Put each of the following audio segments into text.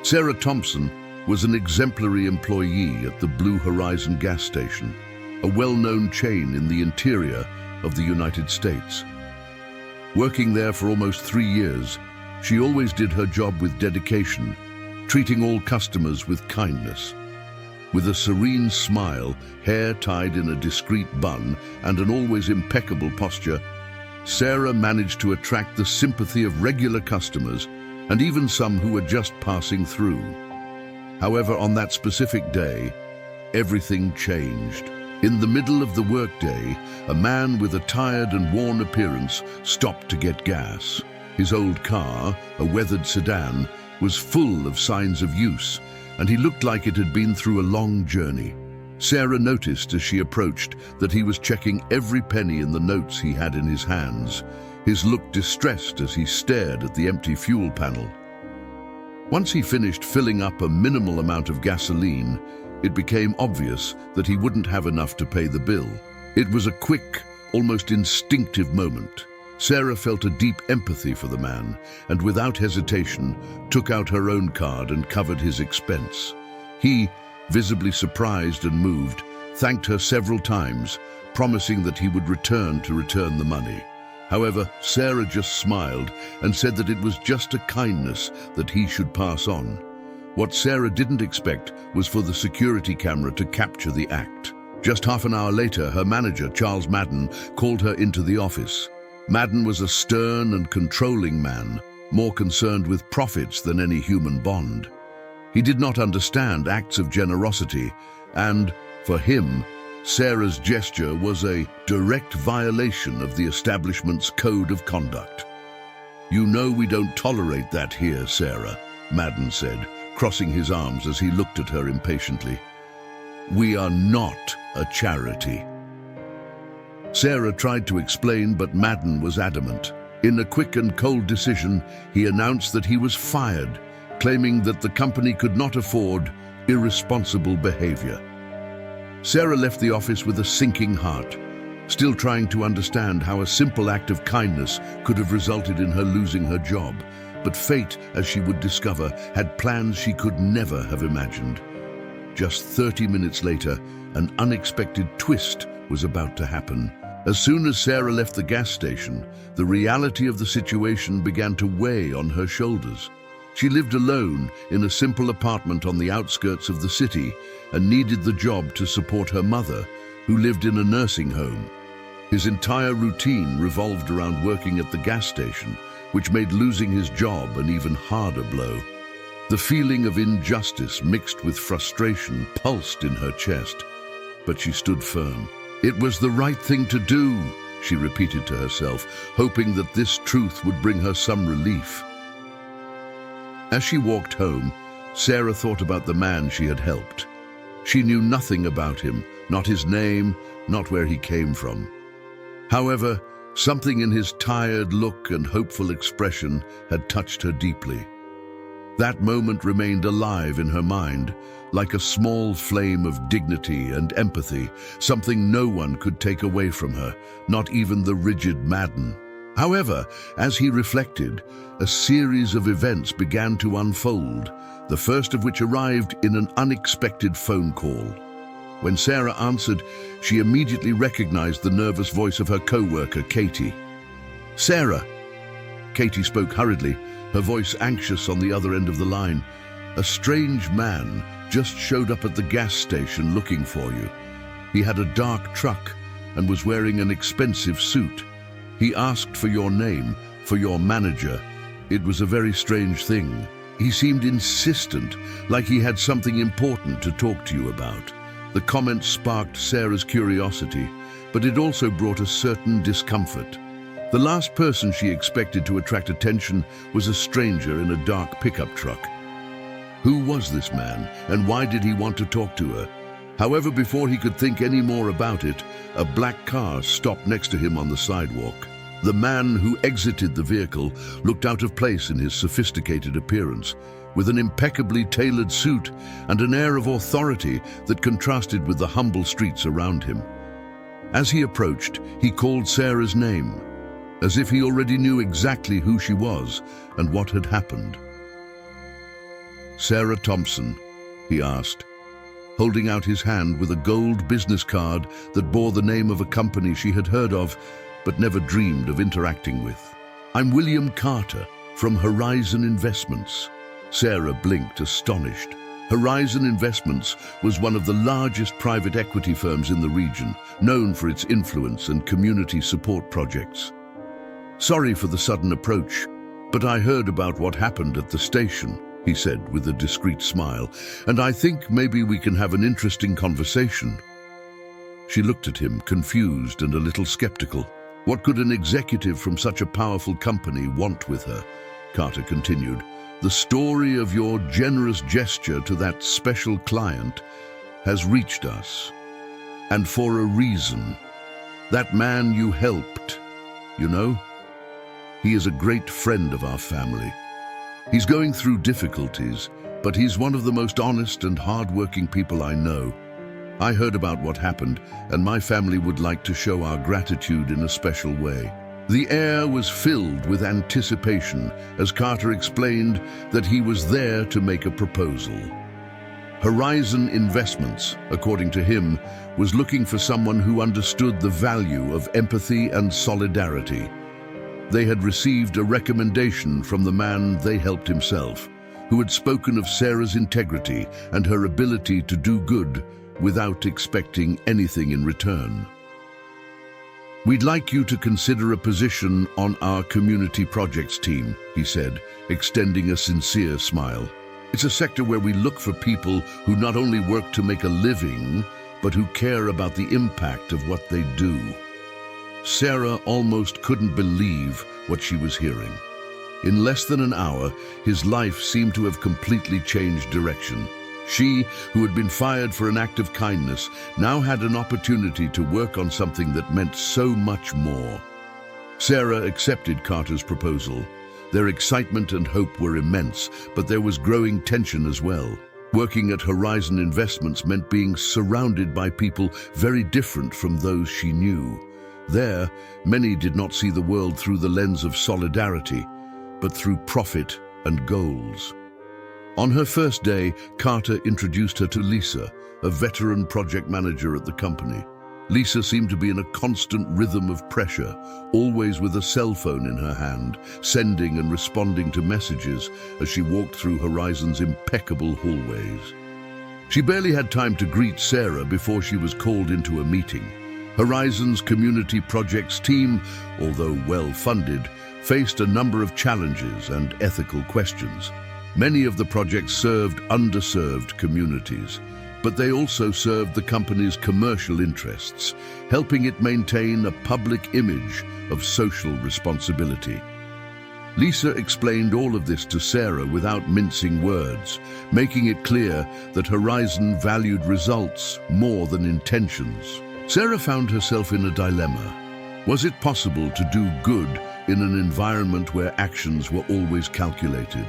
Sarah Thompson was an exemplary employee at the Blue Horizon gas station, a well-known chain in the interior of the United States. Working there for almost 3 years, she always did her job with dedication, treating all customers with kindness. With a serene smile, hair tied in a discreet bun, and an always impeccable posture, Sarah managed to attract the sympathy of regular customers and even some who were just passing through. However, on that specific day, everything changed. In the middle of the workday, a man with a tired and worn appearance stopped to get gas. His old car, a weathered sedan, was full of signs of use, and he looked like it had been through a long journey. Sarah noticed as she approached that he was checking every penny in the notes he had in his hands, his look distressed as he stared at the empty fuel panel. Once he finished filling up a minimal amount of gasoline, it became obvious that he wouldn't have enough to pay the bill. It was a quick, almost instinctive moment. Sarah felt a deep empathy for the man, and without hesitation, took out her own card and covered his expense. He, visibly surprised and moved, thanked her several times, promising that he would return the money. However, Sarah just smiled and said that it was just a kindness that he should pass on. What Sarah didn't expect was for the security camera to capture the act. Just half an hour later, her manager, Charles Madden, called her into the office. Madden was a stern and controlling man, more concerned with profits than any human bond. He did not understand acts of generosity, and, for him, Sarah's gesture was a direct violation of the establishment's code of conduct. "You know we don't tolerate that here, Sarah," Madden said, crossing his arms as he looked at her impatiently. "We are not a charity." Sarah tried to explain, but Madden was adamant. In a quick and cold decision, he announced that he was fired, claiming that the company could not afford irresponsible behavior. Sarah left the office with a sinking heart, still trying to understand how a simple act of kindness could have resulted in her losing her job. But fate, as she would discover, had plans she could never have imagined. Just 30 minutes later, an unexpected twist was about to happen. As soon as Sarah left the gas station, the reality of the situation began to weigh on her shoulders. She lived alone in a simple apartment on the outskirts of the city and needed the job to support her mother, who lived in a nursing home. His entire routine revolved around working at the gas station, which made losing his job an even harder blow. The feeling of injustice mixed with frustration pulsed in her chest, but she stood firm. It was the right thing to do, she repeated to herself, hoping that this truth would bring her some relief. As she walked home, Sarah thought about the man she had helped. She knew nothing about him, not his name, not where he came from. However, something in his tired look and hopeful expression had touched her deeply. That moment remained alive in her mind, like a small flame of dignity and empathy, something no one could take away from her, not even the rigid Madden. However, as he reflected, a series of events began to unfold, the first of which arrived in an unexpected phone call. When Sarah answered, she immediately recognized the nervous voice of her co-worker, Katie. "Sarah," Katie spoke hurriedly, her voice anxious on the other end of the line. "A strange man just showed up at the gas station looking for you. He had a dark truck and was wearing an expensive suit. He asked for your name, for your manager. It was a very strange thing. He seemed insistent, like he had something important to talk to you about." The comment sparked Sarah's curiosity, but it also brought a certain discomfort. The last person she expected to attract attention was a stranger in a dark pickup truck. Who was this man, and why did he want to talk to her? However, before he could think any more about it, a black car stopped next to him on the sidewalk. The man who exited the vehicle looked out of place in his sophisticated appearance, with an impeccably tailored suit and an air of authority that contrasted with the humble streets around him. As he approached, he called Sarah's name, as if he already knew exactly who she was and what had happened. Sarah Thompson?" he asked, holding out his hand with a gold business card that bore the name of a company she had heard of but never dreamed of interacting with. "I'm William Carter from Horizon Investments." Sarah blinked, astonished. Horizon Investments was one of the largest private equity firms in the region, known for its influence and community support projects. "Sorry for the sudden approach, but I heard about what happened at the station," he said with a discreet smile, "and I think maybe we can have an interesting conversation." She looked at him, confused and a little skeptical. "What could an executive from such a powerful company want with her?" Carter continued. "The story of your generous gesture to that special client has reached us. And for a reason. That man you helped, you know? He is a great friend of our family. He's going through difficulties, but he's one of the most honest and hard-working people I know. I heard about what happened, and my family would like to show our gratitude in a special way." The air was filled with anticipation as Carter explained that he was there to make a proposal. Horizon Investments, according to him, was looking for someone who understood the value of empathy and solidarity. They had received a recommendation from the man they helped himself, who had spoken of Sarah's integrity and her ability to do good without expecting anything in return. "We'd like you to consider a position on our community projects team," he said, extending a sincere smile. "It's a sector where we look for people who not only work to make a living, but who care about the impact of what they do." Sarah almost couldn't believe what she was hearing. In less than an hour, his life seemed to have completely changed direction. She, who had been fired for an act of kindness, now had an opportunity to work on something that meant so much more. Sarah accepted Carter's proposal. Their excitement and hope were immense, but there was growing tension as well. Working at Horizon Investments meant being surrounded by people very different from those she knew. There, many did not see the world through the lens of solidarity, but through profit and goals. On her first day, Carter introduced her to Lisa, a veteran project manager at the company. Lisa seemed to be in a constant rhythm of pressure, always with a cell phone in her hand, sending and responding to messages as she walked through Horizon's impeccable hallways. She barely had time to greet Sarah before she was called into a meeting. Horizon's community projects team, although well-funded, faced a number of challenges and ethical questions. Many of the projects served underserved communities, but they also served the company's commercial interests, helping it maintain a public image of social responsibility. Lisa explained all of this to Sarah without mincing words, making it clear that Horizon valued results more than intentions. Sarah found herself in a dilemma. Was it possible to do good in an environment where actions were always calculated?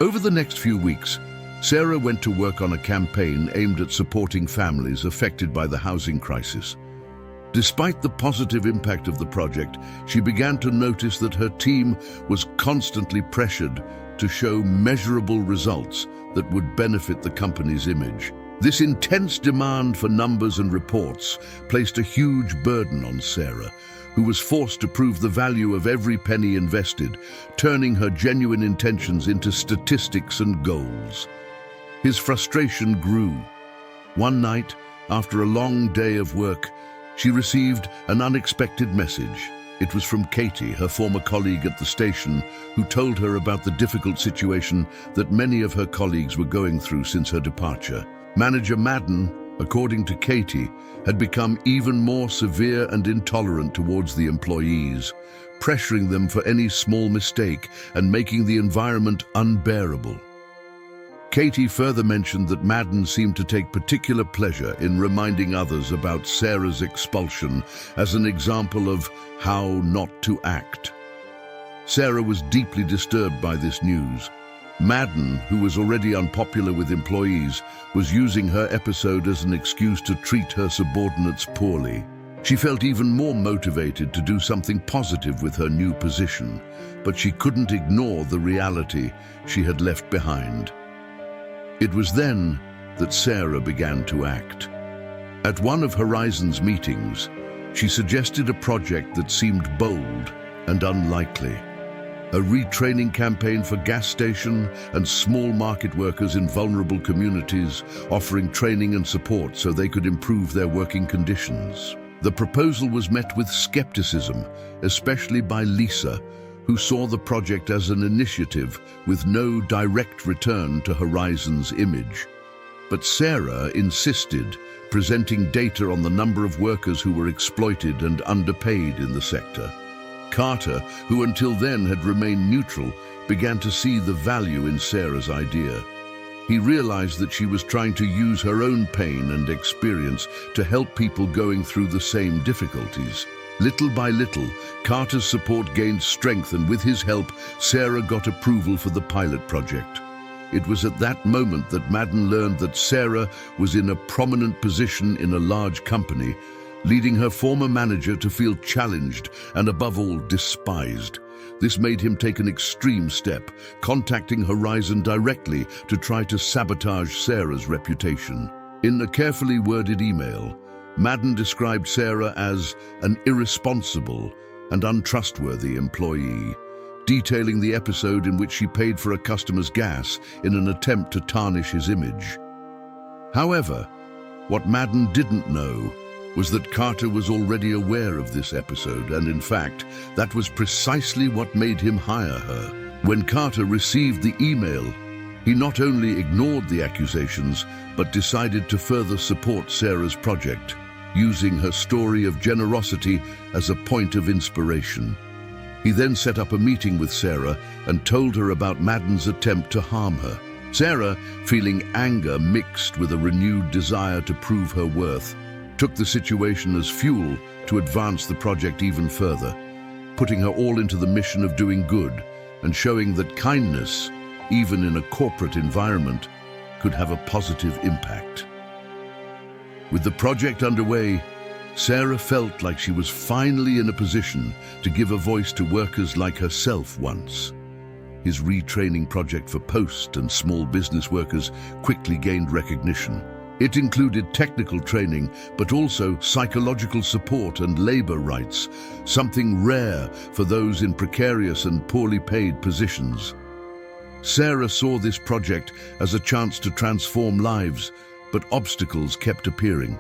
Over the next few weeks, Sarah went to work on a campaign aimed at supporting families affected by the housing crisis. Despite the positive impact of the project, she began to notice that her team was constantly pressured to show measurable results that would benefit the company's image. This intense demand for numbers and reports placed a huge burden on Sarah, who was forced to prove the value of every penny invested, turning her genuine intentions into statistics and goals. His frustration grew. One night, after a long day of work, she received an unexpected message. It was from Katie, her former colleague at the station, who told her about the difficult situation that many of her colleagues were going through since her departure. Manager Madden, according to Katie, had become even more severe and intolerant towards the employees, pressuring them for any small mistake and making the environment unbearable. Katie further mentioned that Madden seemed to take particular pleasure in reminding others about Sarah's expulsion as an example of how not to act. Sarah was deeply disturbed by this news. Madden, who was already unpopular with employees, was using her episode as an excuse to treat her subordinates poorly. She felt even more motivated to do something positive with her new position, but she couldn't ignore the reality she had left behind. It was then that Sarah began to act. At one of Horizon's meetings, she suggested a project that seemed bold and unlikely. A retraining campaign for gas station and small market workers in vulnerable communities, offering training and support so they could improve their working conditions. The proposal was met with skepticism, especially by Lisa, who saw the project as an initiative with no direct return to Horizon's image. But Sarah insisted, presenting data on the number of workers who were exploited and underpaid in the sector. Carter, who until then had remained neutral, began to see the value in Sarah's idea. He realized that she was trying to use her own pain and experience to help people going through the same difficulties. Little by little, Carter's support gained strength, and with his help, Sarah got approval for the pilot project. It was at that moment that Madden learned that Sarah was in a prominent position in a large company, leading her former manager to feel challenged and, above all, despised. This made him take an extreme step, contacting Horizon directly to try to sabotage Sarah's reputation. In a carefully worded email, Madden described Sarah as an irresponsible and untrustworthy employee, detailing the episode in which she paid for a customer's gas in an attempt to tarnish his image. However, what Madden didn't know was that Carter was already aware of this episode, and in fact, that was precisely what made him hire her. When Carter received the email, he not only ignored the accusations, but decided to further support Sarah's project, using her story of generosity as a point of inspiration. He then set up a meeting with Sarah and told her about Madden's attempt to harm her. Sarah, feeling anger mixed with a renewed desire to prove her worth, took the situation as fuel to advance the project even further, putting her all into the mission of doing good and showing that kindness, even in a corporate environment, could have a positive impact. With the project underway, Sarah felt like she was finally in a position to give a voice to workers like herself once. His retraining project for post and small business workers quickly gained recognition. It included technical training, but also psychological support and labor rights, something rare for those in precarious and poorly paid positions. Sarah saw this project as a chance to transform lives, but obstacles kept appearing.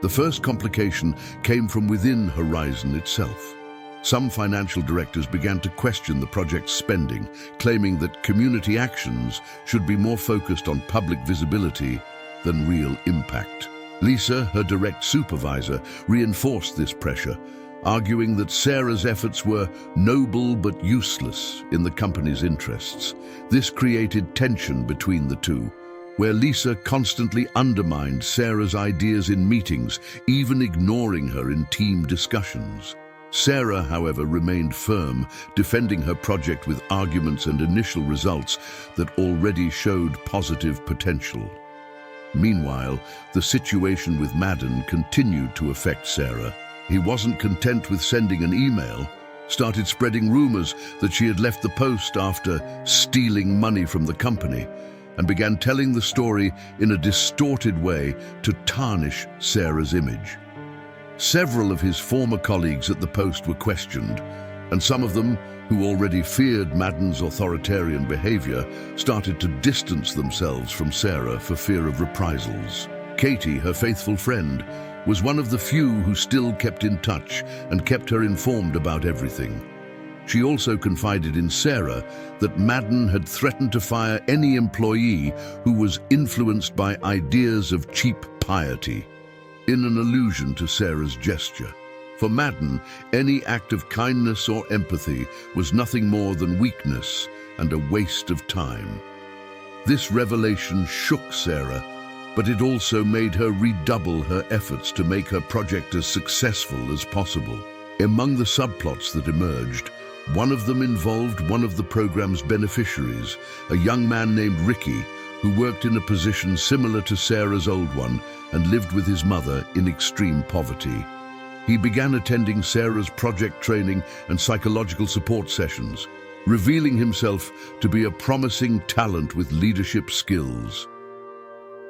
The first complication came from within Horizon itself. Some financial directors began to question the project's spending, claiming that community actions should be more focused on public visibility than real impact. Lisa, her direct supervisor, reinforced this pressure, arguing that Sarah's efforts were noble but useless in the company's interests. This created tension between the two, where Lisa constantly undermined Sarah's ideas in meetings, even ignoring her in team discussions. Sarah, however, remained firm, defending her project with arguments and initial results that already showed positive potential. Meanwhile, the situation with Madden continued to affect Sarah. He wasn't content with sending an email, started spreading rumors that she had left the post after stealing money from the company, and began telling the story in a distorted way to tarnish Sarah's image. Several of his former colleagues at the Post were questioned, and some of them, who already feared Madden's authoritarian behavior, started to distance themselves from Sarah for fear of reprisals. Katie, her faithful friend, was one of the few who still kept in touch and kept her informed about everything. She also confided in Sarah that Madden had threatened to fire any employee who was influenced by ideas of cheap piety, in an allusion to Sarah's gesture. For Madden, any act of kindness or empathy was nothing more than weakness and a waste of time. This revelation shook Sarah, but it also made her redouble her efforts to make her project as successful as possible. Among the subplots that emerged, one of them involved one of the program's beneficiaries, a young man named Ricky, who worked in a position similar to Sarah's old one and lived with his mother in extreme poverty. He began attending Sarah's project training and psychological support sessions, revealing himself to be a promising talent with leadership skills.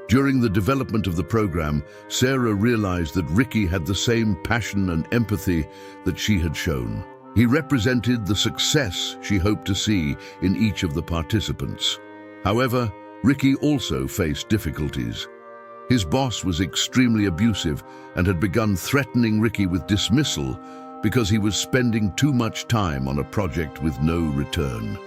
During the development of the program, Sarah realized that Ricky had the same passion and empathy that she had shown. He represented the success she hoped to see in each of the participants. However, Ricky also faced difficulties. His boss was extremely abusive and had begun threatening Ricky with dismissal because he was spending too much time on a project with no return.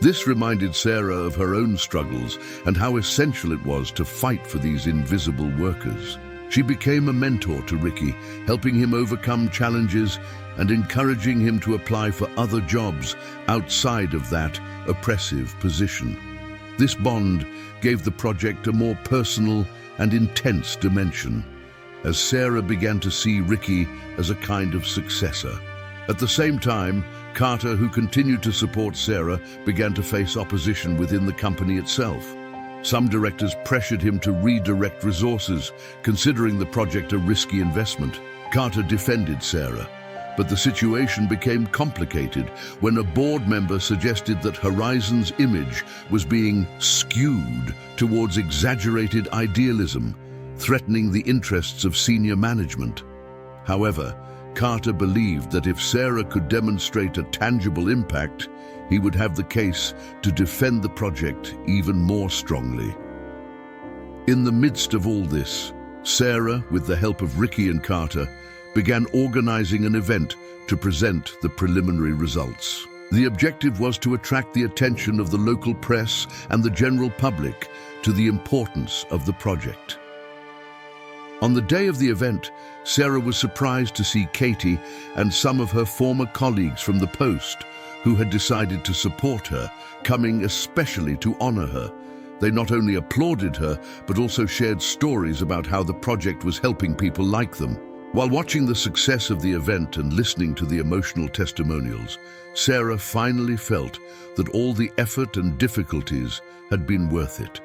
This reminded Sarah of her own struggles and how essential it was to fight for these invisible workers. She became a mentor to Ricky, helping him overcome challenges and encouraging him to apply for other jobs outside of that oppressive position. This bond gave the project a more personal and intense dimension, as Sarah began to see Ricky as a kind of successor. At the same time, Carter, who continued to support Sarah, began to face opposition within the company itself. Some directors pressured him to redirect resources, considering the project a risky investment. Carter defended Sarah, but the situation became complicated when a board member suggested that Horizon's image was being skewed towards exaggerated idealism, threatening the interests of senior management. However, Carter believed that if Sarah could demonstrate a tangible impact, he would have the case to defend the project even more strongly. In the midst of all this, Sarah, with the help of Ricky and Carter, began organizing an event to present the preliminary results. The objective was to attract the attention of the local press and the general public to the importance of the project. On the day of the event, Sarah was surprised to see Katie and some of her former colleagues from the Post, who had decided to support her, coming especially to honor her. They not only applauded her, but also shared stories about how the project was helping people like them. While watching the success of the event and listening to the emotional testimonials, Sarah finally felt that all the effort and difficulties had been worth it.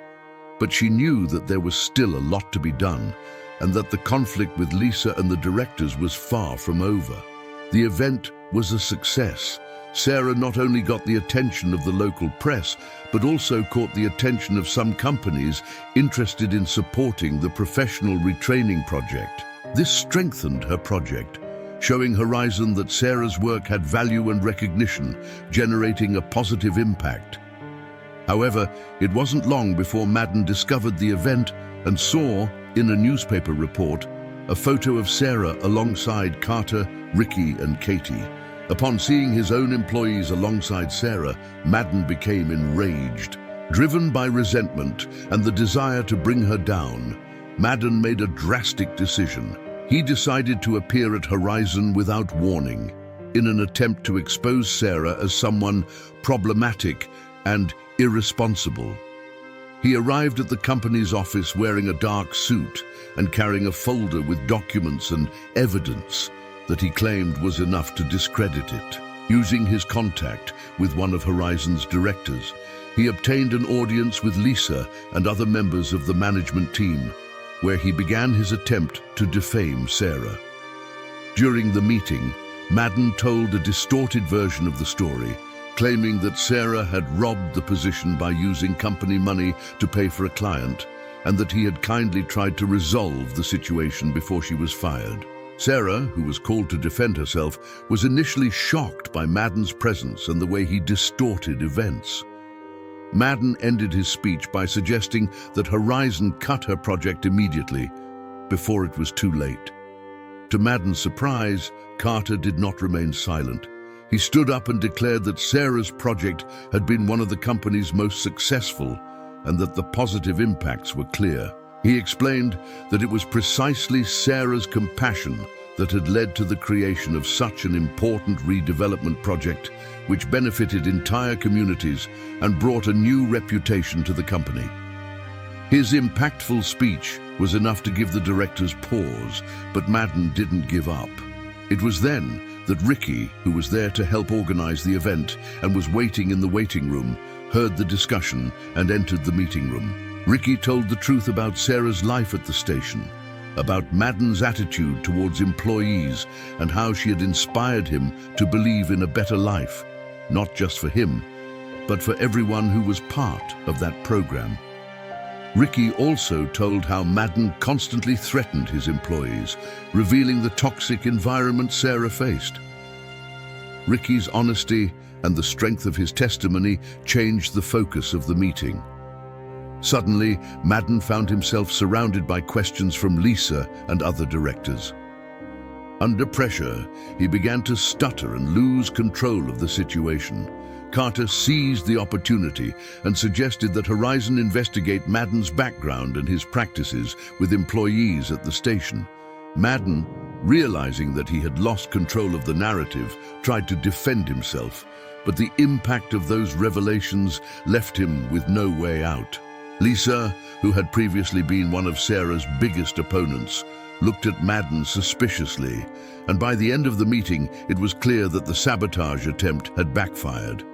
But she knew that there was still a lot to be done, and that the conflict with Lisa and the directors was far from over. The event was a success. Sarah not only got the attention of the local press, but also caught the attention of some companies interested in supporting the professional retraining project. This strengthened her project, showing Horizon that Sarah's work had value and recognition, generating a positive impact. However, it wasn't long before Madden discovered the event and saw, in a newspaper report, a photo of Sarah alongside Carter, Ricky, and Katie. Upon seeing his own employees alongside Sarah, Madden became enraged. Driven by resentment and the desire to bring her down, Madden made a drastic decision. He decided to appear at Horizon without warning, in an attempt to expose Sarah as someone problematic and irresponsible. He arrived at the company's office wearing a dark suit and carrying a folder with documents and evidence that he claimed was enough to discredit it. Using his contact with one of Horizon's directors, he obtained an audience with Lisa and other members of the management team, where he began his attempt to defame Sarah. During the meeting, Madden told a distorted version of the story, claiming that Sarah had robbed the position by using company money to pay for a client, and that he had kindly tried to resolve the situation before she was fired. Sarah, who was called to defend herself, was initially shocked by Madden's presence and the way he distorted events. Madden ended his speech by suggesting that Horizon cut her project immediately, before it was too late. To Madden's surprise, Carter did not remain silent. He stood up and declared that Sarah's project had been one of the company's most successful and that the positive impacts were clear. He explained that it was precisely Sarah's compassion that had led to the creation of such an important redevelopment project, which benefited entire communities and brought a new reputation to the company. His impactful speech was enough to give the directors pause, but Madden didn't give up. It was then that Ricky, who was there to help organize the event and was waiting in the waiting room, heard the discussion and entered the meeting room. Ricky told the truth about Sarah's life at the station, about Madden's attitude towards employees and how she had inspired him to believe in a better life. not just for him, but for everyone who was part of that program. Ricky also told how Madden constantly threatened his employees, revealing the toxic environment Sarah faced. Ricky's honesty and the strength of his testimony changed the focus of the meeting. Suddenly, Madden found himself surrounded by questions from Lisa and other directors. Under pressure, he began to stutter and lose control of the situation. Carter seized the opportunity and suggested that Horizon investigate Madden's background and his practices with employees at the station. Madden, realizing that he had lost control of the narrative, tried to defend himself, but the impact of those revelations left him with no way out. Lisa, who had previously been one of Sarah's biggest opponents, looked at Madden suspiciously, and by the end of the meeting, it was clear that the sabotage attempt had backfired.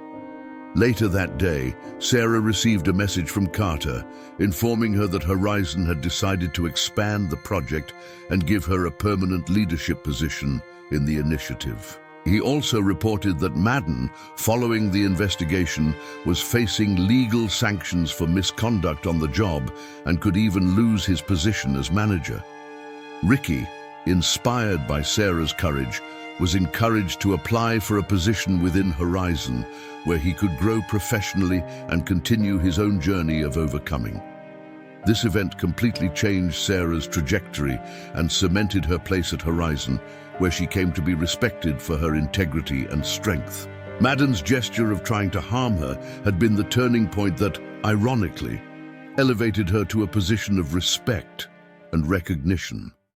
Later that day, Sarah received a message from Carter, informing her that Horizon had decided to expand the project and give her a permanent leadership position in the initiative. He also reported that Madden, following the investigation, was facing legal sanctions for misconduct on the job and could even lose his position as manager. Ricky, inspired by Sarah's courage, was encouraged to apply for a position within Horizon, where he could grow professionally and continue his own journey of overcoming. This event completely changed Sarah's trajectory and cemented her place at Horizon, where she came to be respected for her integrity and strength. Madden's gesture of trying to harm her had been the turning point that, ironically, elevated her to a position of respect and recognition.